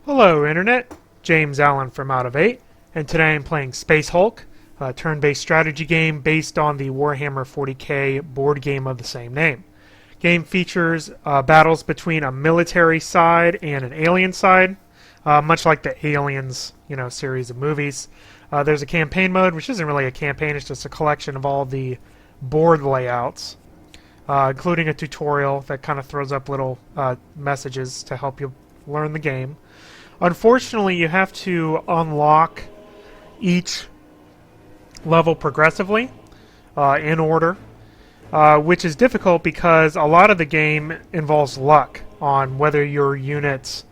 Hello Internet, James Allen from Out of 8, and today I'm playing Space Hulk, a turn-based strategy game based on the Warhammer 40k board game of the same name. Game features battles between a military side and an alien side, much like the Aliens, series of movies. There's a campaign mode, which isn't really a campaign, it's just a collection of all the board layouts, including a tutorial that kind of throws up little messages to help you learn the game. Unfortunately, you have to unlock each level progressively in order, which is difficult because a lot of the game involves luck on whether your units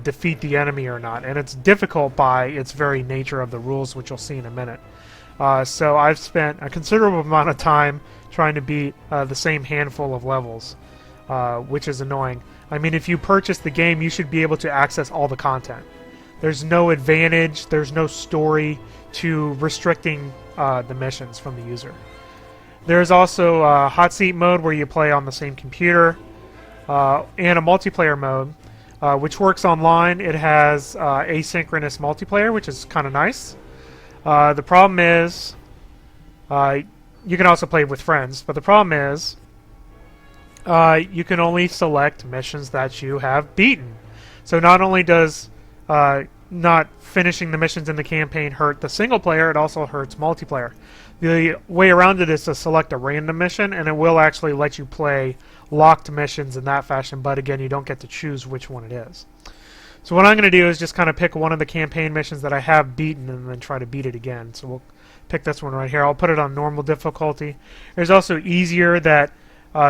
defeat the enemy or not, and it's difficult by its very nature of the rules, which you'll see in a minute. So I've spent a considerable amount of time trying to beat the same handful of levels, which is annoying. I mean, if you purchase the game, you should be able to access all the content. There's no advantage, there's no story to restricting the missions from the user. There's also a hot seat mode where you play on the same computer, and a multiplayer mode, which works online. It has asynchronous multiplayer, which is kind of nice. The problem is, you can also play with friends, but the problem is, you can only select missions that you have beaten. So not only does not finishing the missions in the campaign hurt the single player, it also hurts multiplayer. The way around it is to select a random mission, and it will actually let you play locked missions in that fashion, but again, you don't get to choose which one it is. So what I'm going to do is just kind of pick one of the campaign missions that I have beaten and then try to beat it again. So we'll pick this one right here. I'll put it on normal difficulty. There's also easier that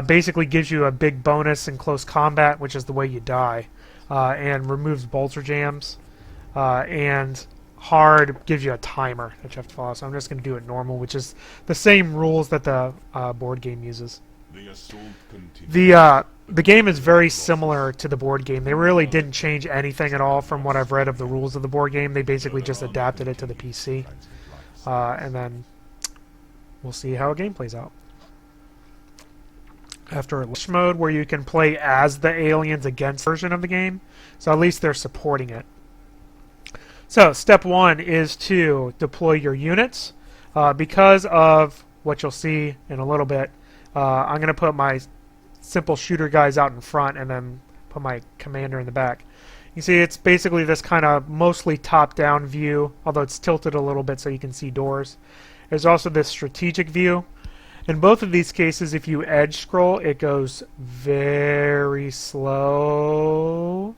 basically gives you a big bonus in close combat, which is the way you die, and removes bolter jams, and hard gives you a timer that you have to follow. So I'm just going to do it normal, which is the same rules that the board game uses. The game is very similar to the board game. They really didn't change anything at all from what I've read of the rules of the board game. They basically just adapted it to the PC, and then we'll see how a game plays out. After a mode where you can play as the aliens against version of the game, so at least they're supporting it. So step one is to deploy your units. Because of what you'll see in a little bit, I'm going to put my simple shooter guys out in front and then put my commander in the back. You see it's basically this kind of mostly top-down view, although it's tilted a little bit so you can see doors. There's also this strategic view. In both of these cases, if you edge scroll, it goes very slow,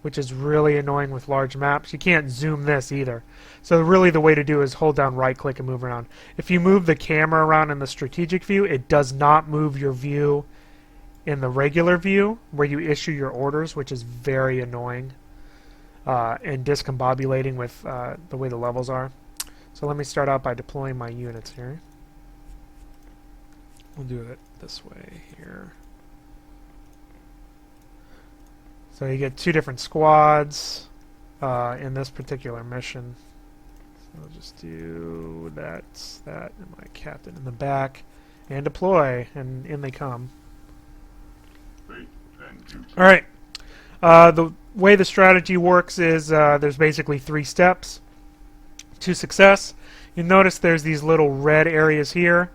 which is really annoying with large maps. You can't zoom this either. So really the way to do is hold down right click and move around. If you move the camera around in the strategic view, it does not move your view in the regular view where you issue your orders, which is very annoying and discombobulating with the way the levels are. So let me start out by deploying my units here. We'll do it this way here. So you get two different squads in this particular mission. So I'll just do that, and my captain in the back, and deploy, and in they come. Alright, the way the strategy works is there's basically 3 steps to success. You notice there's these little red areas here.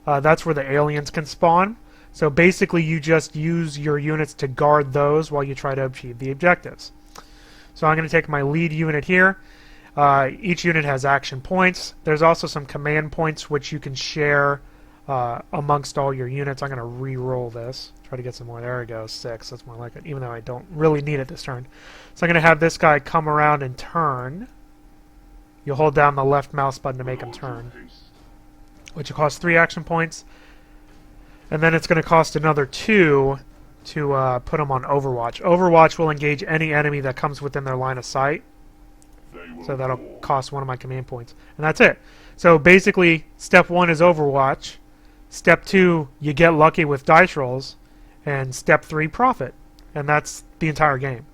That's where the aliens can spawn. So basically you just use your units to guard those while you try to achieve the objectives. So I'm going to take my lead unit here. Each unit has action points. There's also some command points which you can share amongst all your units. I'm going to re-roll this. Try to get some more. There we go. 6. That's more like it, even though I don't really need it this turn. So I'm going to have this guy come around and turn. You'll hold down the left mouse button to make him turn, which will cost 3 action points. And then it's going to cost another 2 to put them on overwatch. Overwatch will engage any enemy that comes within their line of sight. So that'll cost 1 of my command points. And that's it. So basically, step 1 is overwatch. Step 2, you get lucky with dice rolls. And step 3, profit. And that's the entire game.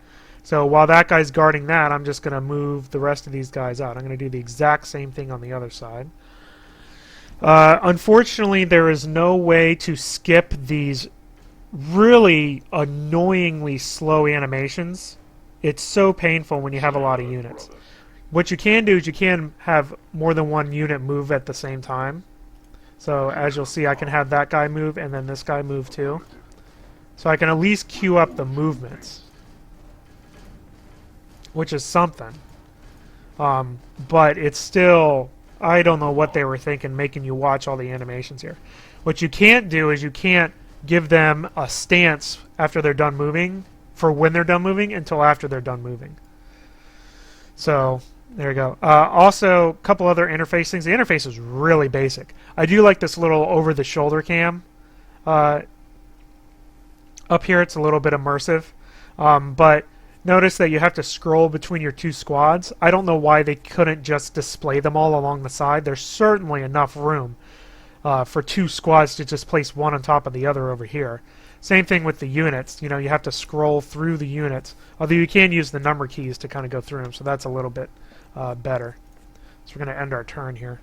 So while that guy's guarding that, I'm just going to move the rest of these guys out. I'm going to do the exact same thing on the other side. Unfortunately, there is no way to skip these really annoyingly slow animations it's so painful when you have a lot of units. What you can do is you can have more than one unit move at the same time. So as you'll see, I can have that guy move and then this guy move too. So I can at least queue up the movements, which is something. But it's still, I don't know what they were thinking making you watch all the animations here. What you can't do is you can't give them a stance after they're done moving for when they're done moving until after they're done moving. So there you go. Also, a couple other interface things. The interface is really basic. I do like this little over-the-shoulder cam. Up here, it's a little bit immersive. But notice that you have to scroll between your two squads. I don't know why they couldn't just display them all along the side. There's certainly enough room for two squads to just place one on top of the other over here. Same thing with the units. You know, you have to scroll through the units. Although you can use the number keys to kind of go through them, so that's a little bit better. So we're going to end our turn here.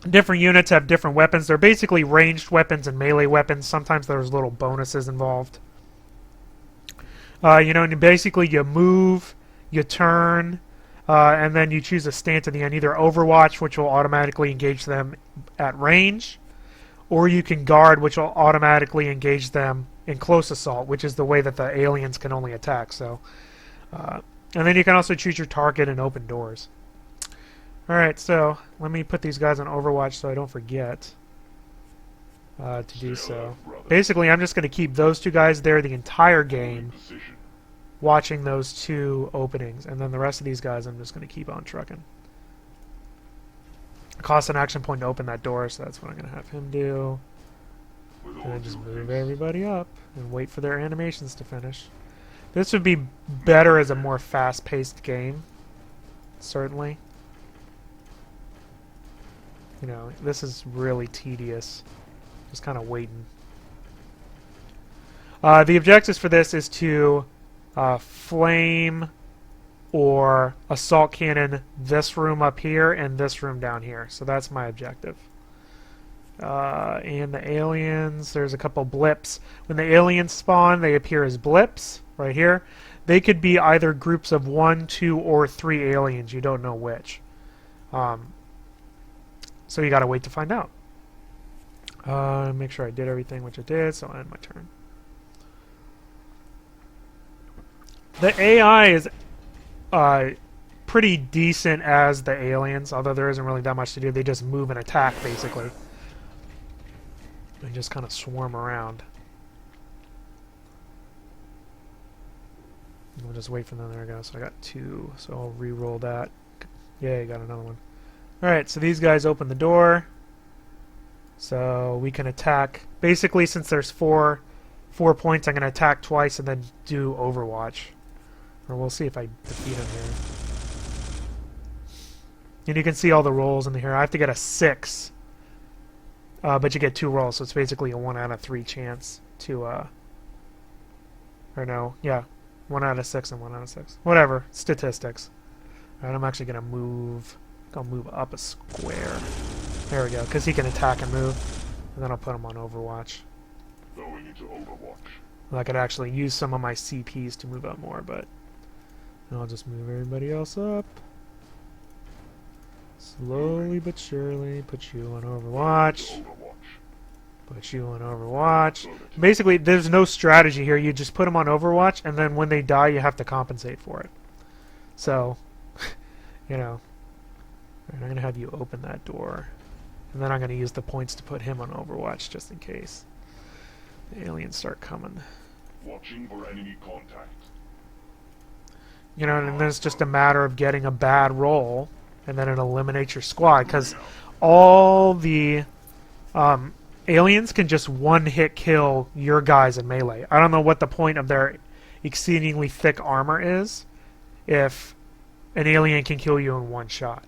Different units have different weapons. They're basically ranged weapons and melee weapons. Sometimes there's little bonuses involved. You know, and basically you move, you turn, and then you choose a stance at the end. Either Overwatch, which will automatically engage them at range, or you can guard, which will automatically engage them in close assault, which is the way that the aliens can only attack. So, and then you can also choose your target and open doors. Alright, so let me put these guys on Overwatch so I don't forget to do so. Basically, I'm just going to keep those two guys there the entire game, watching those two openings, and then the rest of these guys I'm just going to keep on trucking. It costs an action point to open that door, so that's what I'm going to have him do. And then just move everybody up and wait for their animations to finish. This would be better as a more fast-paced game, certainly. You know, this is really tedious. Just kind of waiting. The objectives for this is to flame or assault cannon this room up here and this room down here. So that's my objective. And the aliens, there's a couple blips. When the aliens spawn, they appear as blips right here. They could be either groups of 1, 2, or 3 aliens. You don't know which. So you gotta wait to find out. Make sure I did everything, which I did, so I'll end my turn. The AI is pretty decent as the aliens, although there isn't really that much to do. They just move and attack, basically. They just kind of swarm around. We'll just wait for them. There we go. So I got 2, so I'll re-roll that. Yay, got another one. Alright, so these guys open the door. So we can attack. Basically, since there's 4 points, I'm going to attack twice and then do Overwatch. Or we'll see if I defeat him here. And you can see all the rolls in here. I have to get a 6. But you get 2 rolls, so it's basically a 1 out of 3 chance to... or no, yeah. 1 out of 6 and 1 out of 6. Whatever. Statistics. Alright, I'm actually going to move... I'll move up a square. There we go, because he can attack and move. And then I'll put him on Overwatch. Going into Overwatch. I could actually use some of my CPs to move up more, but I'll just move everybody else up. Slowly but surely, put you on Overwatch. Put you on Overwatch. Basically, there's no strategy here. You just put them on Overwatch, and then when they die, you have to compensate for it. So, you know. I'm going to have you open that door. And then I'm going to use the points to put him on Overwatch just in case the aliens start coming. Watching for enemy contact. You know, and then it's just a matter of getting a bad roll, and then it eliminates your squad, because all the aliens can just one-hit kill your guys in melee. I don't know what the point of their exceedingly thick armor is if an alien can kill you in one shot.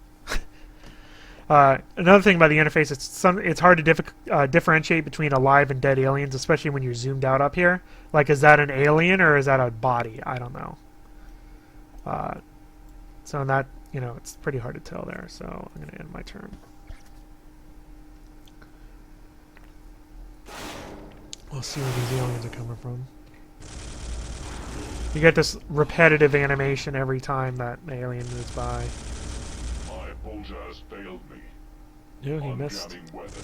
Another thing about the interface, it's hard to differentiate between alive and dead aliens, especially when you're zoomed out up here. Like, is that an alien or is that a body? I don't know. So in that, you know, it's pretty hard to tell there. So I'm going to end my turn. We'll see where these aliens are coming from. You get this repetitive animation every time that alien moves by. My bolter has failed me. Ooh, he missed. Unjamming weapon.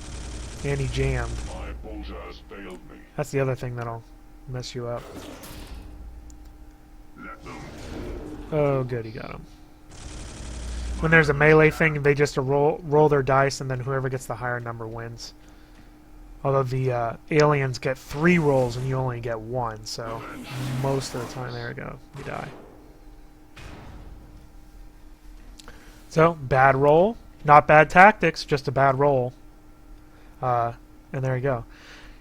And he jammed. My bolter has failed me. That's the other thing that'll mess you up. Let them. Oh, good, he got him. When there's a melee thing, they just roll their dice, and then whoever gets the higher number wins. Although the aliens get 3 rolls and you only get 1, so most of the time, there we go, you die. So, bad roll. Not bad tactics, just a bad roll. And there you go.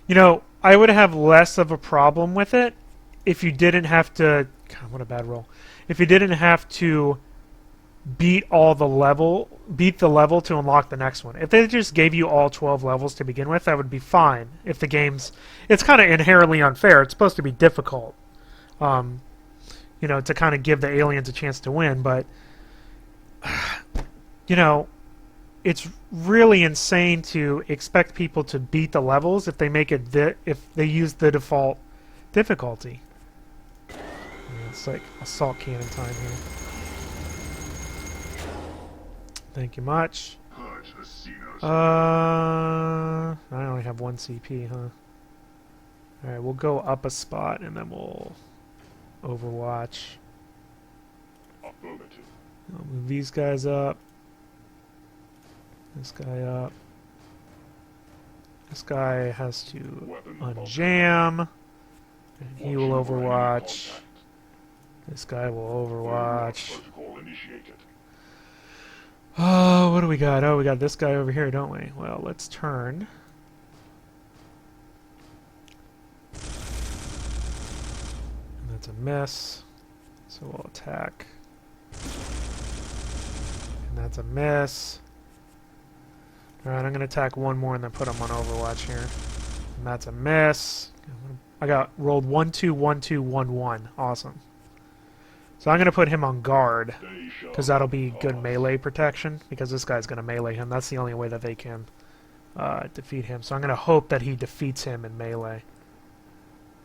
You know, I would have less of a problem with it if you didn't have to... God, what a bad roll. If you didn't have to beat the level to unlock the next one. If they just gave you all 12 levels to begin with, that would be fine. If the game's... It's kind of inherently unfair. It's supposed to be difficult. You know, to kind of give the aliens a chance to win, but... You know... It's really insane to expect people to beat the levels if they make it if they use the default difficulty. Yeah, it's like assault cannon time here. Thank you much. I only have 1 CP, huh? Alright, we'll go up a spot and then we'll overwatch. Affirmative. I'll move these guys up. This guy up. This guy has to unjam. And he will overwatch. This guy will overwatch. Oh, what do we got? Oh, we got this guy over here, don't we? Well, let's turn. And that's a miss. So we'll attack. And that's a miss. Alright, I'm going to attack one more and then put him on Overwatch here. And that's a miss. I got rolled 1, 2, 1, 2, 1, 1. Awesome. So I'm going to put him on guard, because that'll be good melee protection, because this guy's going to melee him. That's the only way that they can defeat him. So I'm going to hope that he defeats him in melee.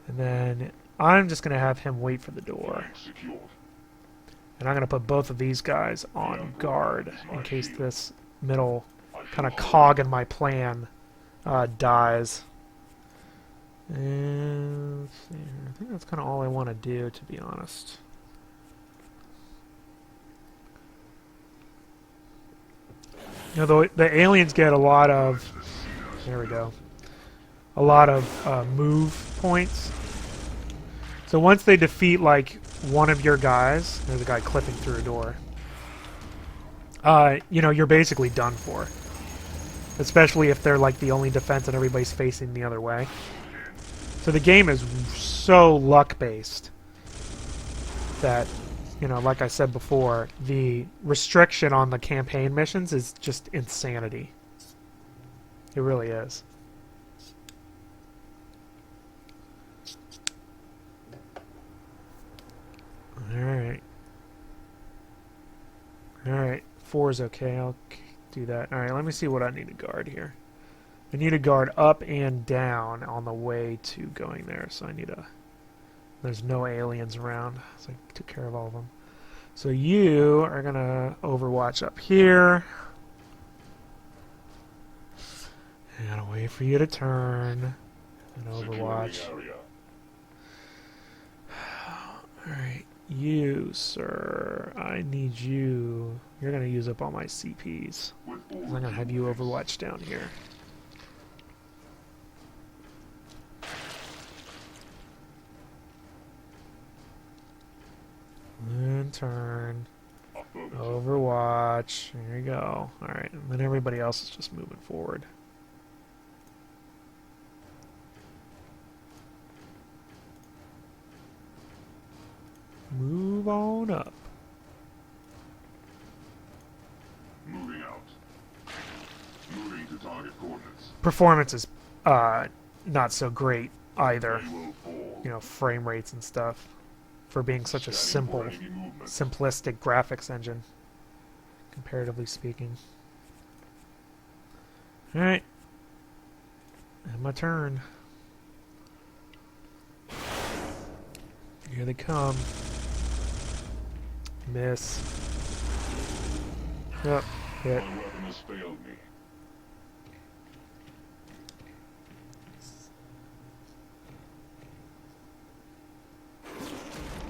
And then I'm just going to have him wait for the door. And I'm going to put both of these guys on guard in case this middle kind of cog in my plan dies. And let's see here. I think that's kind of all I want to do, to be honest. You know, the aliens get a lot of... There we go. A lot of move points. So once they defeat, like, one of your guys... There's a guy clipping through a door. You know, you're basically done for. Especially if they're, like, the only defense and everybody's facing the other way. So the game is so luck-based that, you know, like I said before, the restriction on the campaign missions is just insanity. It really is. Alright. Alright, 4 is okay. I'll do that. Alright, let me see what I need to guard here. I need to guard up and down on the way to going there, so I need a... There's no aliens around, so I took care of all of them. So you are going to overwatch up here. I gotta wait for you to turn. And overwatch. Alright, you, sir. I need you. You're going to use up all my CPs. I'm going to have you overwatch down here. And turn. Overwatch. There you go. Alright, and then everybody else is just moving forward. Move on up. Moving out. Moving to target coordinates. Performance is not so great either. You know, frame rates and stuff. For being such a simple, simplistic graphics engine, comparatively speaking. Alright. And my turn. Here they come. Miss. Yep. Hit. My weapon has failed me.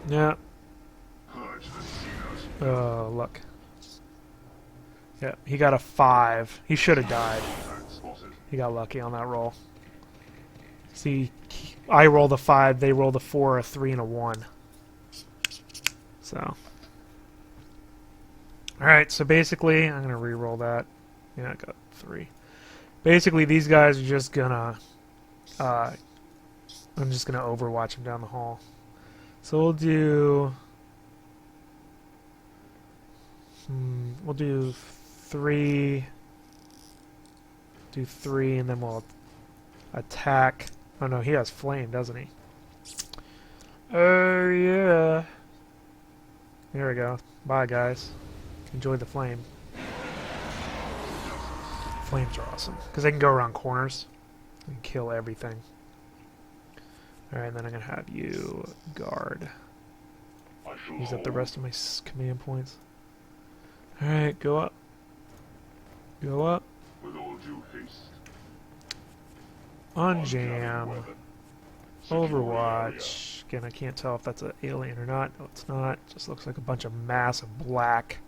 Yep. Purge the sinners. Oh, look. Yep. He got a 5. He should have died. Contact spotted. He got lucky on that roll. See, I rolled a 5, they rolled a 4, a 3, and a 1. So. Alright, so basically, I'm going to re-roll that. Yeah, I got 3. Basically, these guys are just gonna... I'm just gonna overwatch them down the hall. So we'll do... we'll do 3... Do 3, and then we'll attack... Oh no, he has flame, doesn't he? Oh yeah. There we go. Bye guys. Enjoy the flame. Flames are awesome because they can go around corners and kill everything. Alright, then I'm gonna have you guard. I shall Use up the hold. rest of my command points. Alright, go up. Go up. With all due haste. Unjam. Weapon. Secure the area. Overwatch. Again, I can't tell if that's an alien or not. No, it's not. Just looks like a bunch of mass of black.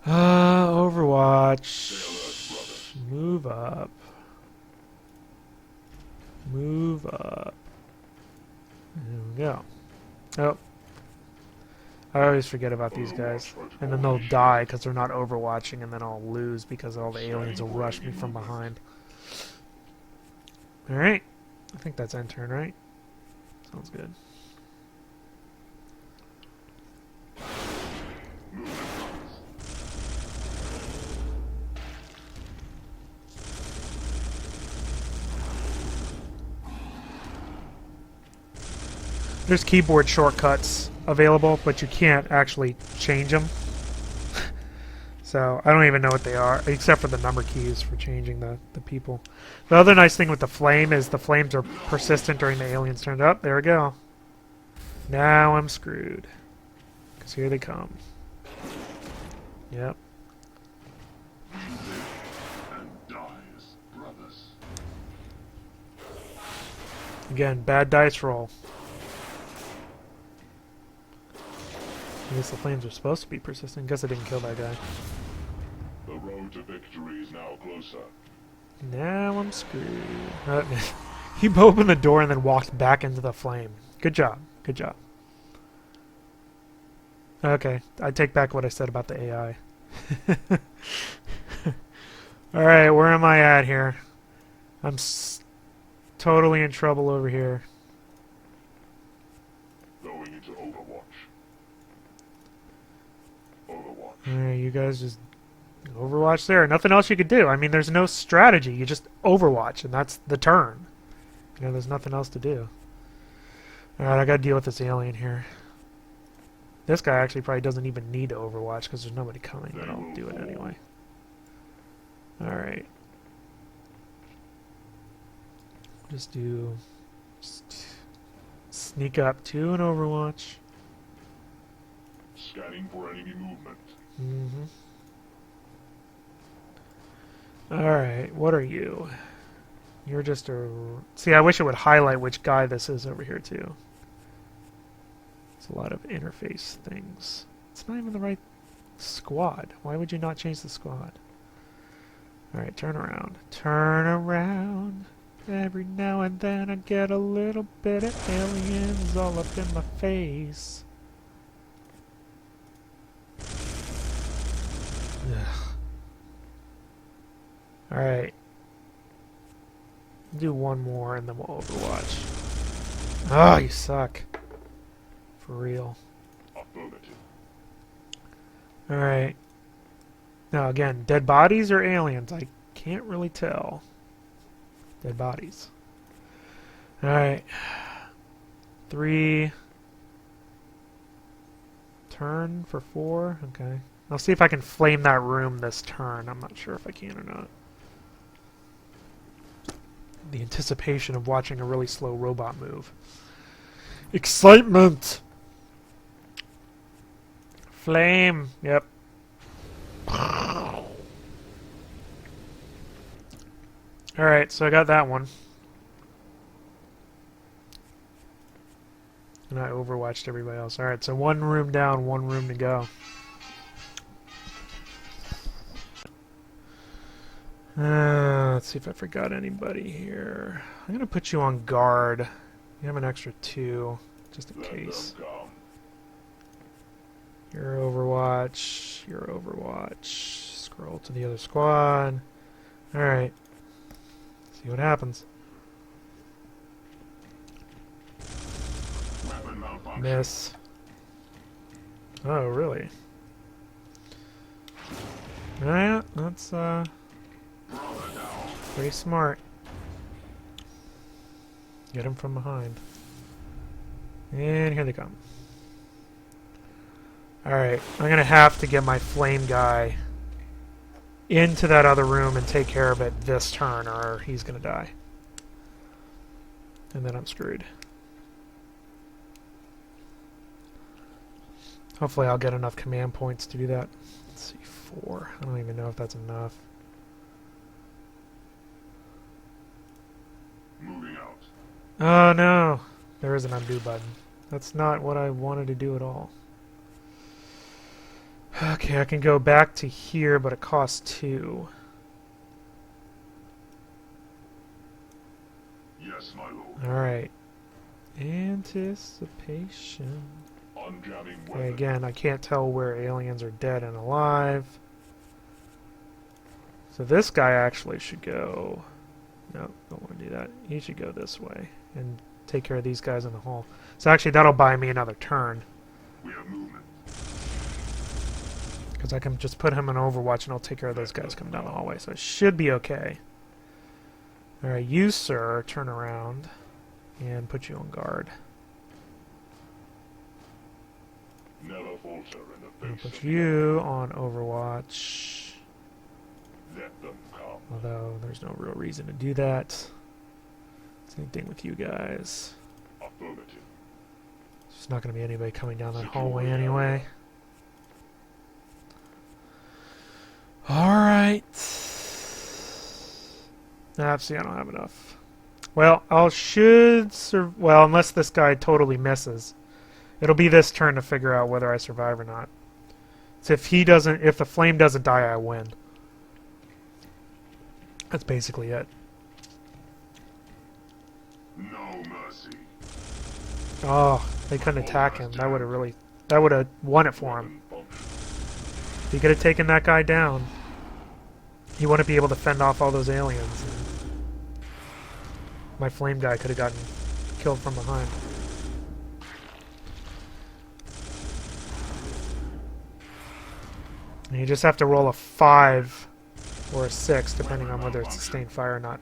Overwatch. Stay alert, brothers. Move up. Move up. There we go. Oh. I always forget about these guys. And then they'll die because they're not overwatching, and then I'll lose because all the aliens will rush me from behind. Alright. I think that's end turn, right? Sounds good. There's keyboard shortcuts available, but you can't actually change them. So I don't even know what they are, except for the number keys for changing the people. The other nice thing with the flame is the flames are persistent during the alien's turn. Up, there we go. Now I'm screwed. Because here they come. Yep. And dies, brothers. Again, bad dice roll. I guess the flames are supposed to be persistent. Guess I didn't kill that guy. The road to victory is now closer. Now I'm screwed. He opened the door and then walked back into the flame. Good job. Good job. Okay, I take back what I said about the AI. Alright, where am I at here? I'm totally in trouble over here. Going into Overwatch. Overwatch. Alright, you guys just overwatch there. Nothing else you could do. I mean, there's no strategy. You just overwatch, and that's the turn. You know, there's nothing else to do. Alright, I gotta deal with this alien here. This guy actually probably doesn't even need to overwatch because there's nobody coming, but I'll do it anyway. Alright. Just do... sneak up to an overwatch. Scanning for enemy movement. Mm-hmm. Alright, what are you? You're just a... See, I wish it would highlight which guy this is over here, too. It's a lot of interface things. It's not even the right squad. Why would you not change the squad? Alright, turn around. Turn around. Every now and then I get a little bit of aliens all up in my face. Ugh. Alright. Do one more and then we'll overwatch. Oh, you suck. For real. Affirmative. Alright. Now again, dead bodies or aliens? I can't really tell. Dead bodies. Alright. 3. Turn for 4. Okay. I'll see if I can flame that room this turn. I'm not sure if I can or not. The anticipation of watching a really slow robot move. Excitement! Flame! Yep. Alright, so I got that one. And I overwatched everybody else. Alright, so one room down, one room to go. Let's see if I forgot anybody here. I'm going to put you on guard. You have an extra 2, just in case. You're overwatch. You're overwatch. Scroll to the other squad. Alright. See what happens. Miss. Oh, really? Yeah, that's pretty smart. Get him from behind. And here they come. Alright, I'm gonna have to get my flame guy into that other room and take care of it this turn, or he's gonna die. And then I'm screwed. Hopefully I'll get enough command points to do that. Let's see, 4. I don't even know if that's enough. Moving out. Oh no! There is an undo button. That's not what I wanted to do at all. Okay, I can go back to here, but it costs 2. Yes, my lord. Alright. Anticipation. Unjamming Okay, weapon. again, I can't tell where aliens are dead and alive. So this guy actually should go... No, don't want to do that. He should go this way and take care of these guys in the hall. So actually, that'll buy me another turn. We have movement. Because I can just put him in Overwatch and I'll take care of those guys coming down the hallway. So it should be okay. Alright, you, sir, turn around and put you on guard. Never falter in the I'll face put of you on Overwatch. Let them come. Although there's no real reason to do that. Same thing with you guys. Affirmative. There's not going to be anybody coming down that hallway anyway. Alright. See, I don't have enough. Well, well, unless this guy totally misses. It'll be this turn to figure out whether I survive or not. So if the flame doesn't die, I win. That's basically it. No mercy. Oh, they couldn't attack him. That would have won it for him. If he could have taken that guy down, he wouldn't be able to fend off all those aliens. My flame guy could have gotten killed from behind. And you just have to roll a 5 or a 6, depending on whether it's sustained fire or not.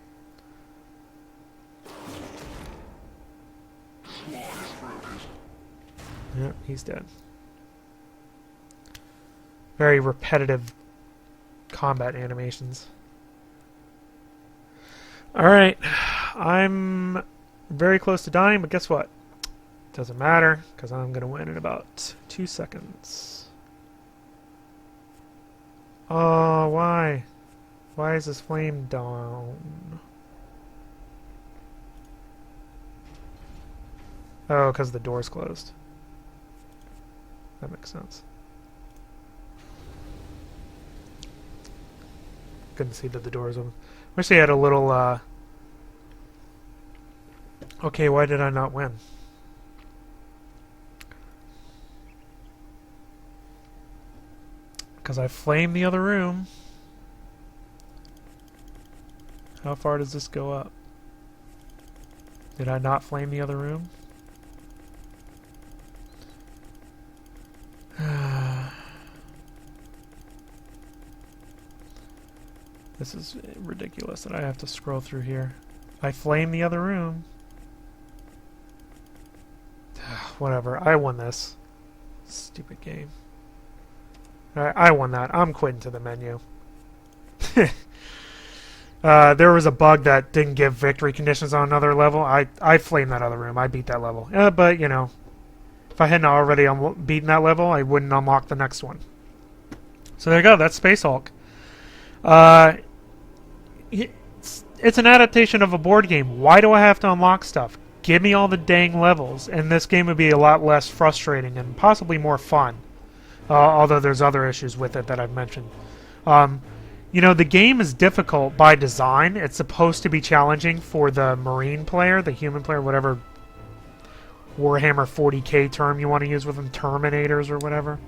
Yep, he's dead. Very repetitive combat animations. Alright, I'm very close to dying, but guess what? Doesn't matter, because I'm going to win in about 2 seconds. Oh, why? Why is this flame down? Oh, because the door's closed. That makes sense. Couldn't see that the door's open. Wish they had a little, Okay, why did I not win? Because I flamed the other room. How far does this go up? Did I not flame the other room? This is ridiculous that I have to scroll through here. I flamed the other room. Whatever, I won this. Stupid game. Alright, I won that. I'm quitting to the menu. There was a bug that didn't give victory conditions on another level. I flamed that other room. I beat that level. But, you know, if I hadn't already beaten that level, I wouldn't unlock the next one. So there you go. That's Space Hulk. It's an adaptation of a board game. Why do I have to unlock stuff? Give me all the dang levels, and this game would be a lot less frustrating and possibly more fun. Although there's other issues with it that I've mentioned. You know, the game is difficult by design. It's supposed to be challenging for the Marine player, the human player, whatever Warhammer 40k term you want to use with them, Terminators or whatever.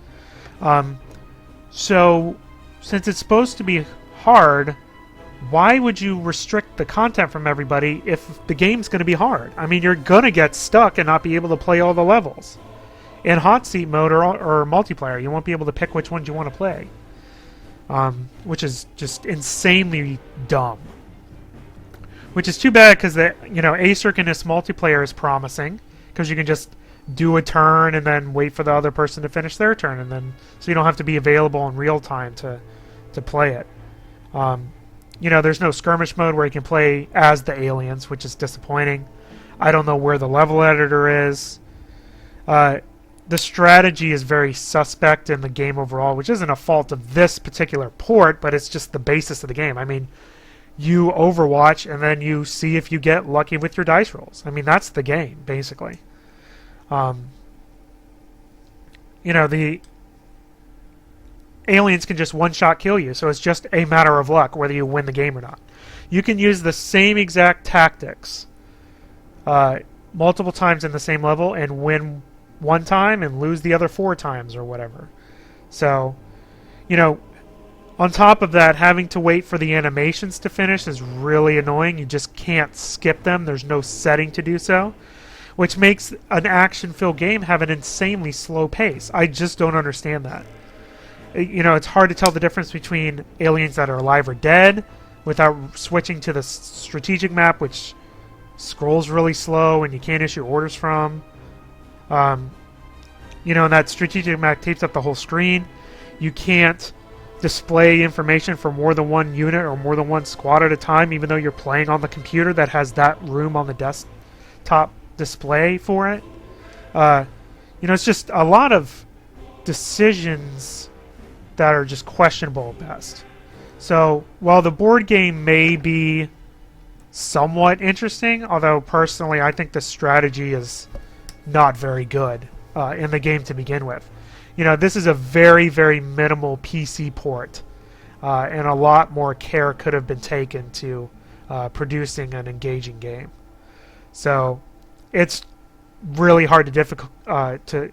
So, since it's supposed to be hard, why would you restrict the content from everybody if the game's going to be hard? I mean, you're going to get stuck and not be able to play all the levels. In hot seat mode or multiplayer, you won't be able to pick which ones you want to play. Which is just insanely dumb. Which is too bad because the asynchronous multiplayer is promising because you can just do a turn and then wait for the other person to finish their turn, and then so you don't have to be available in real time to play it. There's no skirmish mode where you can play as the aliens, which is disappointing. I don't know where the level editor is. The strategy is very suspect in the game overall, which isn't a fault of this particular port, but it's just the basis of the game. I mean, you overwatch and then you see if you get lucky with your dice rolls. I mean, that's the game, basically. The aliens can just one-shot kill you, so it's just a matter of luck whether you win the game or not. You can use the same exact tactics multiple times in the same level and win one time and lose the other 4 times or whatever. So, on top of that, having to wait for the animations to finish is really annoying. You just can't skip them. There's no setting to do so, which makes an action-filled game have an insanely slow pace. I just don't understand that. It's hard to tell the difference between aliens that are alive or dead without switching to the strategic map, which scrolls really slow and you can't issue orders from. And that strategic map takes up the whole screen. You can't display information for more than one unit or more than one squad at a time, even though you're playing on the computer that has that room on the desktop display for it. It's just a lot of decisions that are just questionable at best. So while the board game may be somewhat interesting, although personally I think the strategy is not very good in the game to begin with. This is a very, very minimal PC port, and a lot more care could have been taken to producing an engaging game. So it's really hard difficult to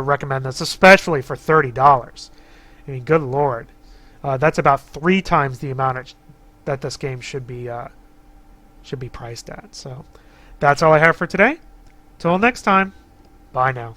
recommend this, especially for $30. I mean, good lord, that's about 3 times the amount that this game should be priced at. So that's all I have for today. Till next time, bye now.